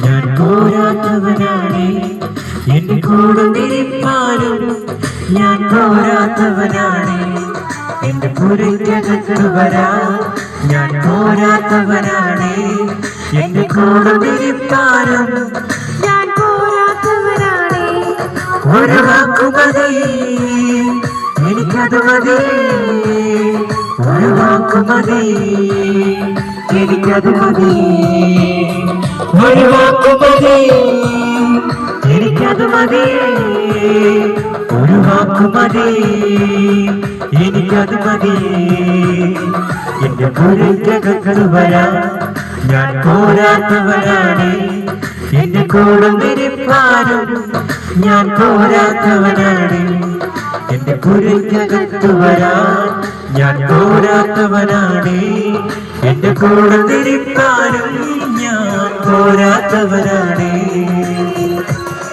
ഞാൻ പോരാത്തവനാണേ, എന്റെ കൂടെ നിൽപ്പാനും ഞാൻ പോരാത്തവനാണേ, എന്റെ പുരയ്ക്കകത്ത് വരാൻ ഞാൻ പോരാത്തവനാണേ, എന്റെ കൂടെ നിൽപ്പാനും ഞാൻ പോരാത്തവനാണേ. ഒരു വാക്കു മതി എനിക്കത് മതി, ഒരു വാക്കു മതി എനിക്കത് മതി, ഒരു വാക്കു മതി എനിക്കത് മതി, ഒരു വാക്കു മതി എനിക്കത് മതി. എന്റെ പുരയ്ക്കകത്ത് വരാൻ ഞാൻ പോരാത്തവനാണ്, എന്റെ കൂടെ നിൽപ്പാനും ഞാൻ പോരാത്തവനാണ്, എന്റെ പുരയ്ക്കകത്ത് വരാൻ ഞാൻ പോരാത്തവനാണ്, എന്റെ കൂടെ നിൽപ്പാനും